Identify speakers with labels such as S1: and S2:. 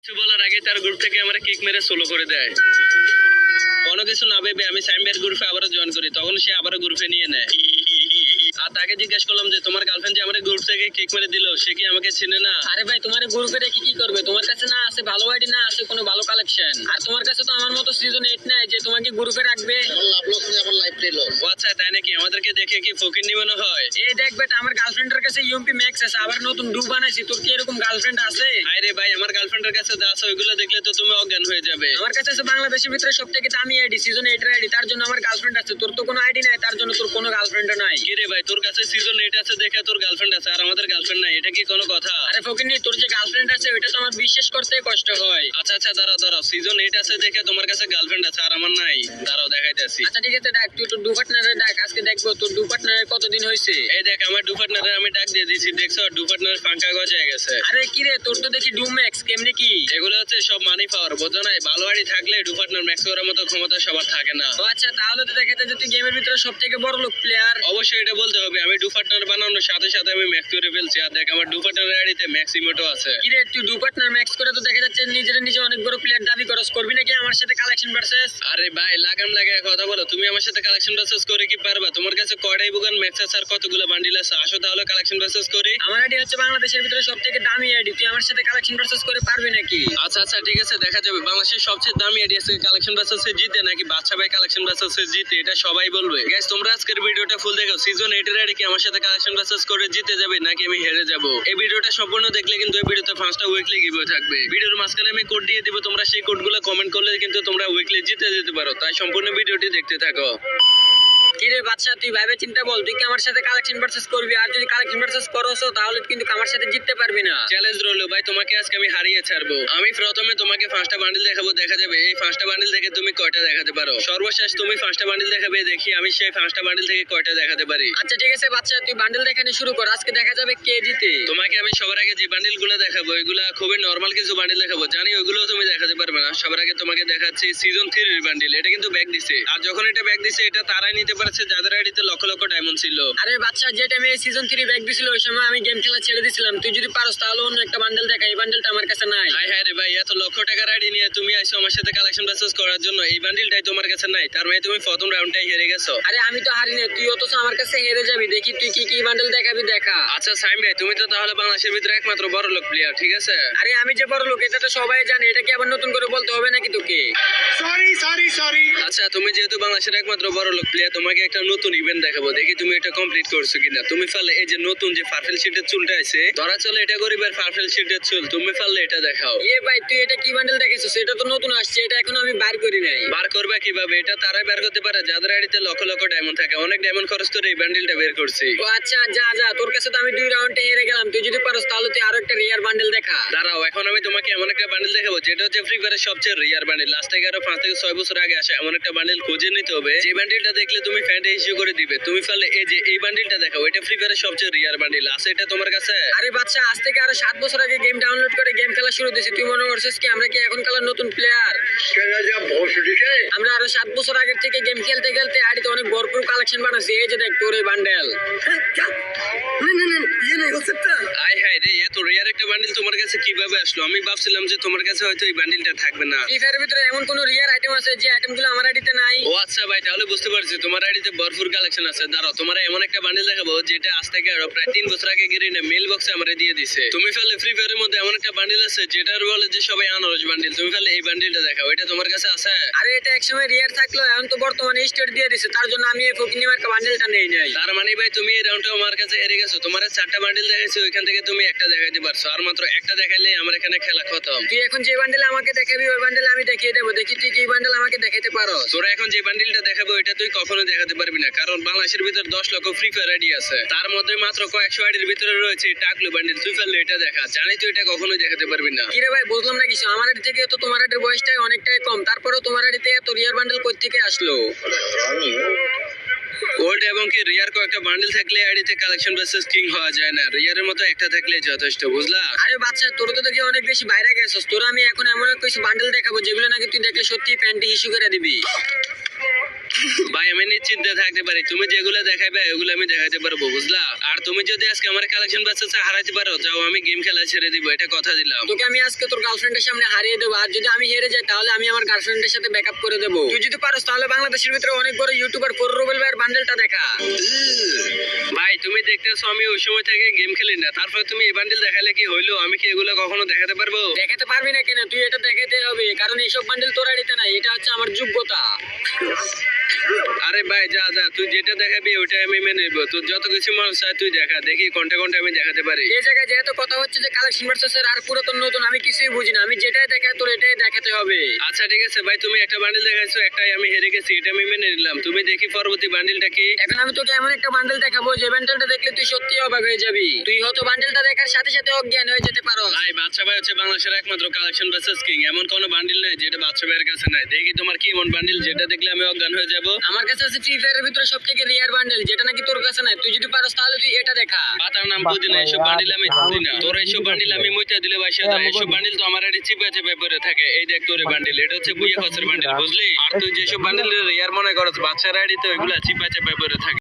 S1: কিছু বলার আগে তার গ্রুপ থেকে আমার কিক মেরে সোলো করে দেয়। কোনো কিছু না ভেবে আমি সাইমবের গ্রুপে আবারও জয়েন করি, তখন সে আবারও গ্রুপে নিয়ে নেয়। আর তাকে জিজ্ঞেস করলাম যে তোমার গার্লফ্রেন্ড যে আমার গ্রুপ থেকে কিক মেরে দিল, সে কি আমাকে চেনে না?
S2: আরে ভাই, তোমার গ্রুপে রেখে কি করবে? তোমার কাছে না আছে ভালো আইডি, না আছে কোনো ভালো কালেকশন, আর তোমার কাছে তো আমার মতো সিজন 8 নাই যে তোমাকে গ্রুপে রাখবে।
S1: ও আচ্ছা, তাই নাকি? আমাদেরকে দেখে কি ফকির মনে হয়?
S2: এই দেখ বেটা, আমার গার্লফ্রেন্ডের কাছে ইউএমপি ম্যাক্স আছে, আবার নতুন ডু বানাইছি। তোর কি এরকম গার্লফ্রেন্ড আছে?
S1: আরে ভাই, আমার গার্লফ্রেন্ডের কাছে যা আছে ওইগুলো দেখলে তো তুমি অজ্ঞান হয়ে যাবে।
S2: আমার কাছে আছে বাংলাদেশের ভিতরে সবথেকে দামি আইডি, সিজন 8 এর আইডি, তার জন্য আমার গার্লফ্রেন্ড আছে। তোর তো কোনো আইডি নাই, তার জন্য তোর কোনো গার্লফ্রেন্ড নাই।
S1: কি রে ভাই, তোর কাছে সিজন 8 আছে দেখে তোর গার্লফ্রেন্ড আছে, আর আমাদের গার্লফ্রেন্ড নাই, এটা কি কোনো কথা?
S2: আরে ফকিনি, তোর যে গার্লফ্রেন্ড আছে ওইটা তো আমার বিশ্বাস করতে কষ্ট হয়।
S1: আচ্ছা আচ্ছা, দাঁড়াও, সিজন 8 আছে দেখে তোমার কাছে গার্লফ্রেন্ড আছে আর আমার নাই? দাঁড়াও দেখাইতেছি।
S2: আচ্ছা ঠিক আছে, ডাক তুই তোর ডু পার্টনারে ডাক, আজকে দেখবো তোর ডু পার্টনারের কতদিন হয়েছে।
S1: এই দেখ, আমার ডু পার্টনারের আমি ডাক দিয়ে দিয়েছি, দেখছো ডু পার্টনারের ফাঙ্কা গজায় গেছে।
S2: আরে কি রে, তোর তো দেখি ডু ম্যাক্স, কেমনে কি?
S1: এগুলো হচ্ছে সব মানি পাওয়ার, বোঝো নাই? ভালো আইডি থাকলে ডু পার্টনার ম্যাক্স করার মতো ক্ষমতা সবার থাকে না।
S2: ও আচ্ছা, তাহলে তো দেখাতে যে তুই গেমের ভিতরে সব থেকে বড় লোক প্লেয়ার।
S1: অবশ্যই এটা বলতে হবে, আমি ডু পার্টনার বানানোর সাথে সাথে আমি ম্যাক্স করে ফেলছি। আর দেখ, আমার ডু পার্টনারের আইডিতে ম্যাক্স ইমোটো আছে।
S2: কি রে, তুই ডু পার্টনার ম্যাক্স করে তো দেখা যাচ্ছে নিজে অনেক বড় প্লেয়ার দাবি করস। করবি নাকি আমার সাথে কালেকশন ভার্সেস?
S1: আরে ভাই, লাগাম লাগায় কথা বলো। তুমি আমার সাথে কালেকশন ভার্সেস করে কি পারবা? তোমার কাছে কয়টাই বুগান ম্যাক্স আছে আর কতগুলো বান্ডিল আছে? আসো তাহলে কালেকশন ভার্সেস করি।
S2: আমার আইডি হচ্ছে বাংলাদেশের ভিতরে সব থেকে দামি আইডি, তুই আমার সাথে কালেকশন ভার্সেস করে পারবি নাকি?
S1: আচ্ছা আচ্ছা, ঠিক আছে, দেখা যাবে। বাংলাদেশের সবচেয়ে দামি আইডি আছে কালেকশন ভার্সেসে জিতে নাকি বাদশা ভাই কালেকশন ভার্সেসে জিতে, এটা সবাই বলবে। গাইস, তোমরা আজকের ভিডিওটা ফুল দেখো। সিজন 8 এর আইডি কি আমার সাথে কালেকশন ভার্সেস করে জিতে যাবে নাকি আমি হেরে যাব? এই ভিডিওটা সম্পূর্ণ দেখলে কিন্তু এই ভিডিওতে 5টা উইকলি গিভওয়ে থাকবে। ভিডিওর মাঝখানে আমি কোড দিয়ে দিব, তোমরা সেই কোডগুলো কমেন্ট করলে কিন্তু তোমরা উইকলি জিতে যেতে পারো। তাই সম্পূর্ণ ভিডিওটি দেখতে থাকো।
S2: কি রে বাদশা, তুই ভাবে চিন্তা বল, তুই কি আমার সাথে কালেকশন ভার্সেস করবি? আর যদি কালেকশন ভার্সেস করছো তাহলে কিন্তু আমার সাথে জিততে পারবি না।
S1: চ্যালেঞ্জ রইলো ভাই, তোমাকে আজকে আমি হারিয়ে ছাড়বো। আমি প্রথমে তোমাকে 5টা বান্ডিল দেখাবো, দেখা যাবে এই 5টা বান্ডিল থেকে তুমি কয়টা দেখাতে পারো। সর্বশেষ তুমি 5টা বান্ডিল দেখাবে, দেখি আমি সেই 5টা বান্ডিল থেকে কয়টা দেখাতে পারি।
S2: আচ্ছা ঠিক আছে বাদশা, তুই বান্ডেল দেখানো শুরু কর, আজকে দেখা যাবে কে জিতে।
S1: তোমাকে আমি সবার আগে যে বান্ডিল গুলো দেখাবো ওইগুলা খুবই নরমাল কিছু বান্ডিল দেখাবো, জানি ওইগুলো তুমি দেখাতে পারবে না। সবার আগে তোমাকে দেখাচ্ছি সিজন 3 এর বান্ডিল। এটা কিন্তু ব্যাগ দিছে, আর যখন এটা ব্যাগ দিছে এটা তারাই নিতে পারছে যাদের আইডিতে লক্ষ লক্ষ ডায়মন্ড ছিল।
S2: আরে বাদশা, যে টাইমে সিজন 3 ব্যাগ দিছিল ওই সময় আমি গেম খেলা ছেড়ে দিছিলাম। তুই যদি পারস তাহলে অন্য একটা বান্ডেল দেখা, এই বান্ডেলটা আমার কাছে নাই।
S1: হাই হাই রে ভাই, এত লক্ষ টাকার আইডি নিয়ে তুমি আইছো আমার সাথে কালেকশন ভার্সেস করার জন্য, এই বান্ডিলটাই তোমার কাছে নাই, তার মানে তুমি প্রথম রাউন্ডটাই হেরে গেছো।
S2: আরে আমি তো হারি না, তুই অথচ আমার কাছে হেরে যাবি। দেখি তুই কি কি বান্ডেল দেখাবি, দেখা।
S1: আচ্ছা সাইম ভাই, তুমি তো তাহলে বাংলাদেশের ভিতরে একমাত্র বড় লোক প্লেয়ার, ঠিক আছে?
S2: আরে আমি যে বড় লোক এটা তো সবাই জানে, এটা কি আবার নতুন করে বলতে হবে নাকি তোকে?
S3: সরি।
S1: আচ্ছা, তুমি যেহেতু বাংলাদেশের একমাত্র বড় লোক প্লেয়ার, তোমাকে একটা নতুন ইভেন্ট দেখাবো, দেখি তুমি এটা কমপ্লিট করছো কিনা। তুমি পারলে এই যে নতুন যে পার্পল শিটের চুলটা আছে, ধরা চলে এটা গরিবের পার্পল শিটের চুল, তুমি পারলে এটা দেখাও।
S2: এ ভাই, তুই এটা কি বান্ডেল দেখেছিস? এটা তো নতুন আসছে, এটা এখন আমি বার করি নাই।
S1: বার করবে কিভাবে? এটা তারাই বের করতে পারে যাদের আইডিতে লক্ষ লক্ষ ডায়মন্ড থাকে। অনেক ডায়মন্ড খরচ করে এই বান্ডিলটা বের করছি।
S2: ও আচ্ছা, যা তোর কাছে তো আমি 2 রাউন্ডে হেরে গেলাম। তুই যদি পারস তাহলে তুই আরো একটা রিয়ার বান্ডেল দেখা।
S1: দাঁড়াও, এখন আমি তোমাকে এমন একটা বান্ডিল দেখাবো যেটা হচ্ছে ফ্রি ফায়ারের সবচেয়ে রিয়ার বান্ডিল। লাস্ট থেকে আরো 5 থেকে 6 বছর আগে আসে এমন একটা বান্ডিল খুঁজে নিতে হবে, যে বান্ডিলটা দেখলে তুমি ফ্যান্টে ইস্যু করে দিবে। তুমি পারলে এই যে এই বান্ডিলটা দেখাও, এটা ফ্রি ফায়ারের সবচেয়ে রিয়ার বান্ডিল আছে, এটা তোমার কাছে?
S2: আরে বাচ্চা, আজ থেকে আরো 7 বছর আগে গেম ডাউনলোড করে গেম খেলা শুরু দিয়েছি। তুই মনে করছিস কি আমরা কি এখন কালার নতুন প্লেয়ার? আমরা আরো 7 বছর আগের থেকে গেম খেলতে খেলতে আইডিতে অনেক ভরপুর কালেকশন বানাচ্ছি। এই যে দেখ তোর এই বান্ডেল।
S1: আই হাই রে, এত রিয়ার একটা বান্ডিল তোমার কাছে কিভাবে আসলো? আমি ভাবছিলাম যে তোমার কাছে হয়তো এই বান্ডিলটা থাকবে না।
S2: ফ্রি ফায়ারের ভিতরে এমন কোন রিয়ার আইটেম আছে যে আইটেমগুলো আমার আইডিতে নাই?
S1: ও আচ্ছা ভাই, তাহলে বুঝতে পারছি তোমার আইডিতে ভরপুর কালেকশন আছে। দাঁড়াও, তোমার এমন একটা বান্ডিল দেখাবো যেটা আজ থেকে আরো প্রায় 3 বছর আগে গিরিনে মেল বক্সে আমরা দিয়ে দিছে। তুমি ফেললে ফ্রি ফায়ারের মধ্যে এমন একটা বান্ডিল আছে যেটার বলে যে সবাই আনারস বান্ডিল। তুমি ফেললে এই বান্ডিলটা দেখাও, এটা তোমার কাছে আছে?
S2: আরে এটা একসময় রিয়ার থাকলো, এখন তো বর্তমানে স্টেট দিয়ে দিছে, তার জন্য আমি এই ফকিনি মার্কা বান্ডেলটা নেই নাই।
S1: তার মানে ভাই তুমি এই রাউন্ডটা আমার কাছে হেরে গেছো। তোমার 4টা বান্ডিল দেখাইছি, ওইখান থেকে তুমি একটা দেখাইতে পারছো, আর মাত্র একটা দেখাইলে আমার এখানে খেলা খতম।
S2: তুই এখন যে বান্ডেল আমাকে দেখাবি ওই বান্ডেল আমি দেখিয়ে দেবো। দেখি তুই কি বান্ডেল আমাকে দেখাইতে পারো।
S1: তোরা এখন যে বান্ডিলটা দেখাবো এটা তুই কখনো দেখাতে পারবি না, কারণ বাংলাদেশের ভিতর 10 লক্ষ ফ্রি ফায়ার আইডি আছে, তার মধ্যে মাত্র কয়েকশো আইডির ভিতরে রয়েছে টাকলু বান্ডিল। তুই ফেললে এটা দেখা, জানি তুই এটা কখনোই দেখাতে পারবি না।
S2: কিরে ভাই, বুঝলাম না কিছু। আমার আইডি থেকে তো তোমার আইডির বয়সটাই অনেকটাই কম, তারপরেও তোমার আইডিতে এত রিয়ার বান্ডেল কই থেকে আসলো?
S1: গোল্ড এবং কি রিয়ার কয়েকটা বান্ডিল থাকলে আইডিতে কালেকশন ভার্সেস কিং হওয়া যায় না, রিয়ারের মতো একটা থাকলেই যথেষ্ট, বুঝলা?
S2: আরে বাচ্চা, তোর তো দেখি অনেক বেশি বাইরে গেছিস। তোর আমি এখন এমন কিছু বান্ডেল দেখাবো যেগুলো নাকি তুই দেখলে সত্যি প্যান্টে ইস্যু করে দিবি।
S1: ভাই আমি নিশ্চিন্তে থাকতে পারি, তুমি যেগুলো দেখাইবে ওগুলো আমি দেখাতে পারবো, বুঝলা? আর তুমি যদি আজকে আমার কালেকশন বাসেস হারাইতে পারো, যাও আমি গেম খেলা ছেড়ে দিব, এটা কথা দিলাম।
S2: তোকে আমি আজকে তোর গার্লফ্রেন্ডের সামনে হারিয়ে দেবো, আর যদি আমি হেরে যাই তাহলে আমি আমার গার্লফ্রেন্ডের সাথে ব্যাকআপ করে দেবো। তুই যদি পারোস তাহলে বাংলাদেশের ভিতরে অনেক বড় ইউটিউবার রুবেল ভাইয়ের বান্ডেলটা দেখা।
S1: ভাই তুমি দেখতেছো আমি ওই সময় থেকে গেম খেলি না, তারপর তুমি এই বান্ডিল দেখালে কি হইলো? আমি কি এগুলো কখনো দেখাতে পারবো?
S2: দেখাতে পারবি না কেন? তুই এটা দেখাতে হবে, কারণ এইসব বান্ডেল তোর আড়িতে নাই, এটা হচ্ছে আমার যোগ্যতা।
S1: আরে ভাই যা যা, তুই যেটা দেখাবি ওইটা আমি মেনে নেবো। তোর যত কিছু মন চায় তুই দেখা, দেখি কোনটা কোনটা আমি দেখাতে পারি।
S2: এই জায়গায় যেহেতু কথা হচ্ছে যে কালেকশন ভার্সেসের আর পুরাতন নতুন, আমি কিছুই বুঝি না, আমি যেটাই দেখাই তোর এটাই দেখাতে হবে।
S1: আচ্ছা ঠিক আছে ভাই, তুমি একটা বান্ডিল দেখাইছো, একটাই আমি হেরে গেছি, এটা আমি মেনে নিলাম। তুমি দেখি পরবর্তী বান্ডিলটা কি।
S2: এখন আমি তোকে এমন একটা বান্ডেল দেখাবো যে বান্ডেলটা দেখলে তুই সত্যি অবাক হয়ে যাবি। তুই হয়তো বান্ডেলটা দেখার সাথে সাথে অজ্ঞান হয়ে যেতে পারো।
S1: ভাই বাচ্চা ভাই হচ্ছে বাংলাদেশের একমাত্র কালেকশন ভার্সেস কিং, এমন কোনো বান্ডিল নাই যেটা বাচ্চা ভাইয়ের কাছে নাই। দেখি তোমার কি এমন বান্ডিল যেটা দেখলে আমি অজ্ঞান হয়ে যাব।
S2: আমার কাছে আছে ফ্রি ফায়ারের ভিতরে সবথেকে রিয়ার বান্ডেল, যেটা নাকি তোর কাছে নাই। তুই যদি পারোস তাহলে তুই এটা দেখা।
S1: পাতার নাম বুঝি না, এইসব বান্ডিল আমি বুঝি না। তোর এইসব বান্ডিল আমি মুইতা দিলে বাইসা যায়। এইসব বান্ডিল তো আমার এটি চিপে চেপে পড়ে থাকে। এই দেখ তোর বান্ডিল, এটা হচ্ছে বুইয়া খসের বান্ডিল, বুঝলি? আর তুই যেসব বান্ডিল রিয়ার মনে করছ, বাচ্চার আইডি তো এগুলা চিপে চেপে পড়ে থাকে।